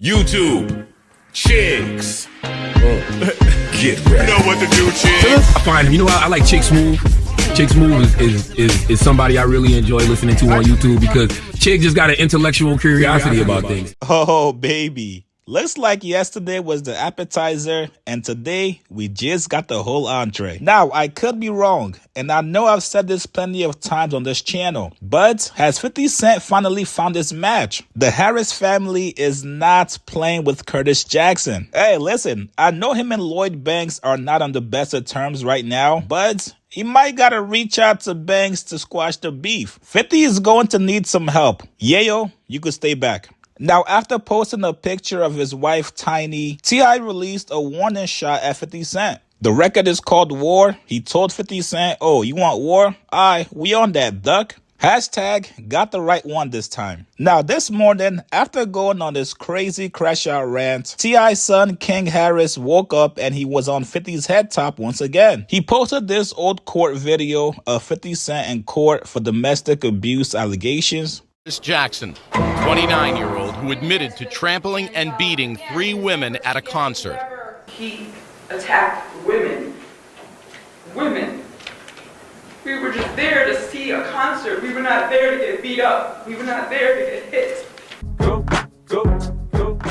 YouTube, chicks. Get ready. You know what to do, chicks. I find him. You know, I like Chick Smooth. Chick Smooth is somebody I really enjoy listening to on YouTube because Chick just got an intellectual curiosity about things. Oh, baby. Looks like yesterday was the appetizer, and today we just got the whole entree. Now, I could be wrong, and I know I've said this plenty of times on this channel, but has 50 Cent finally found his match? The Harris family is not playing with Curtis Jackson. Hey, listen, I know him and Lloyd Banks are not on the best of terms right now, but he might gotta reach out to Banks to squash the beef. 50 is going to need some help. Yayo, you could stay back. Now, after posting a picture of his wife, Tiny, T.I. released a warning shot at 50 Cent. The record is called War. He told 50 Cent, oh, you want war? We on that, duck. Hashtag got the right one this time. Now, this morning, after going on this crazy crash out rant, T.I.'s son, King Harris, woke up and he was on 50's head top once again. He posted this old court video of 50 Cent in court for domestic abuse allegations. Jackson, 29-year-old, who admitted to trampling and beating 3 women at a concert. He attacked women. Women. We were just there to see a concert. We were not there to get beat up. We were not there to get hit. Go, go, go.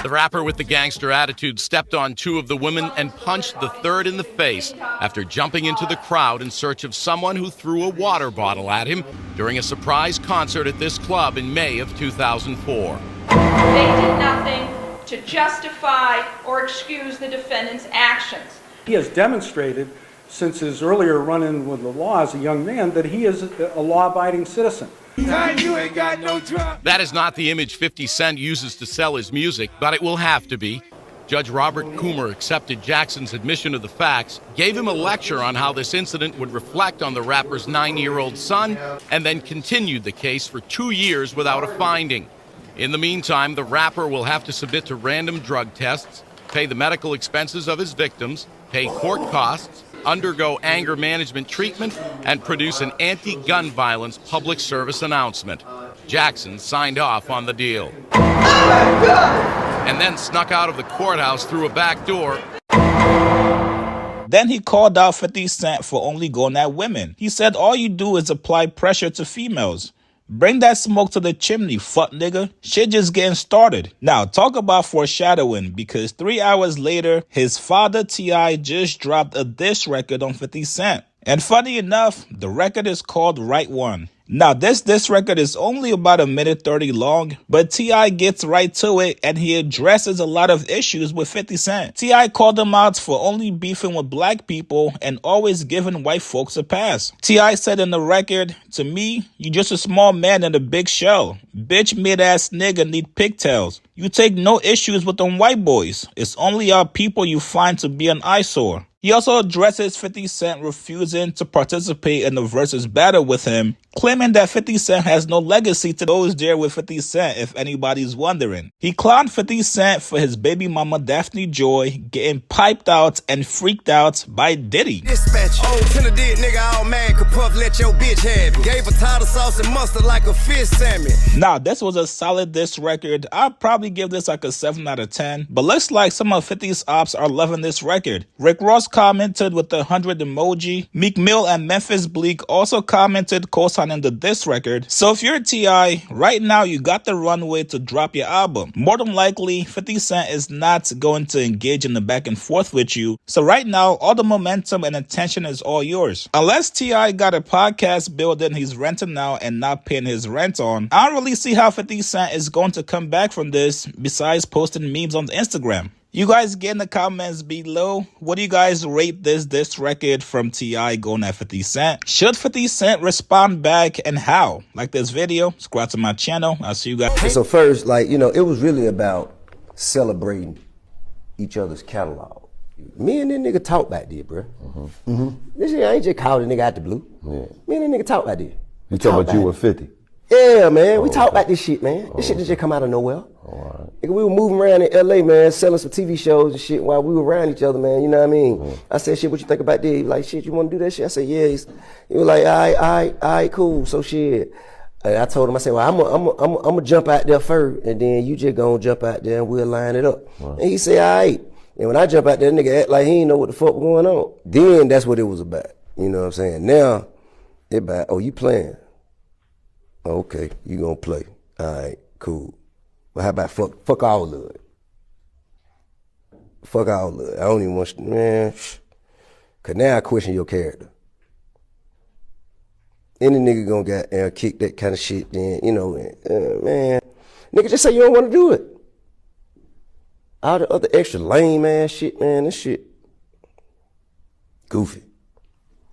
The rapper with the gangster attitude stepped on 2 of the women and punched the third in the face after jumping into the crowd in search of someone who threw a water bottle at him during a surprise concert at this club in May of 2004. They did nothing to justify or excuse the defendant's actions. He has demonstrated since his earlier run-in with the law as a young man that he is a law-abiding citizen. You ain't got no drop. That is not the image 50 Cent uses to sell his music, but it will have to be. Judge Robert Coomer accepted Jackson's admission of the facts, gave him a lecture on how this incident would reflect on the rapper's 9-year-old son, and then continued the case for 2 years without a finding. In the meantime, the rapper will have to submit to random drug tests, pay the medical expenses of his victims, pay court costs, undergo anger management treatment, and produce an anti-gun violence public service announcement. Jackson signed off on the deal. And then snuck out of the courthouse through a back door. Then he called out 50 Cent for only going at women. He said all you do is apply pressure to females. Bring that smoke to the chimney, fuck nigga. Shit just getting started. Now, talk about foreshadowing, because 3 hours later, his father T.I. just dropped a diss record on 50 Cent. And funny enough, the record is called Right One. Now, this record is only about 1:30 long, but T.I. gets right to it and he addresses a lot of issues with 50 Cent. T.I. called him out for only beefing with black people and always giving white folks a pass. T.I. said in the record, to me, you just a small man in a big shell. Bitch mid-ass nigga need pigtails. You take no issues with them white boys. It's only our people you find to be an eyesore. He also addresses 50 Cent refusing to participate in the versus battle with him, claiming that 50 Cent has no legacy to those there with 50 Cent, if anybody's wondering. He clowned 50 Cent for his baby mama Daphne Joy getting piped out and freaked out by Diddy. Dispatch, old Tender did nigga all mad, could puff let your bitch have it. Gave a tartar sauce and mustard like a fish salmon. Now, this was a solid diss record. I'll probably give this like a 7 out of 10, but looks like some of 50's ops are loving this record. Rick Ross commented with the 100 emoji. Meek Mill and Memphis Bleak also commented co-signing the diss record. So if you're T.I., right now you got the runway to drop your album. More than likely, 50 Cent is not going to engage in the back and forth with you. So right now, all the momentum and attention is all yours. Unless T.I. got a podcast building he's renting now and not paying his rent on, I don't really see how 50 Cent is going to come back from this besides posting memes on Instagram. You guys get in the comments below. What do you guys rate this record from T.I. going at 50 Cent? Should 50 Cent respond back and how? Like this video, subscribe to my channel. I'll see you guys. So first, it was really about celebrating each other's catalog. Me and that nigga talk back there, bro. This shit, I ain't just called a nigga out the blue. Yeah. Me and that nigga talk back there. You talking about you with 50? Yeah, man. We talk about this shit, man. This shit just come out of nowhere. Nigga, we were moving around in LA, man, selling some TV shows and shit while we were around each other, man. You know what I mean? I said, shit, what you think about this? He was like, shit, you want to do that shit? I said, yeah. He was like, all right, cool. So shit, I told him, I said, well, I'm gonna jump out there first, and then you just gonna jump out there and we'll line it up. And he said, all right. And when I jump out there, nigga act like he ain't know what the fuck was going on. Then that's what it was about. You know what I'm saying? Now, it about, oh, you playing? Okay, you gonna play. All right, cool. Well, how about fuck all of it? Fuck all of it. I don't even want you, man. Cause now I question your character. Any nigga gonna get kick that kind of shit, then, you know, man. Nigga, just say you don't want to do it. All the other extra lame ass shit, man, this shit goofy.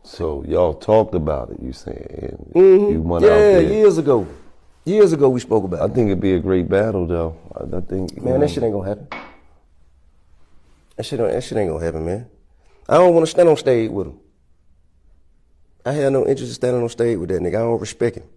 So y'all talked about it, you saying? You went out there. Years ago. Years ago we spoke about it. I think it'd be a great battle, though. I think. Man, that shit ain't gonna happen. That shit ain't gonna happen, man. I don't want to stand on stage with him. I had no interest in standing on stage with that nigga. I don't respect him.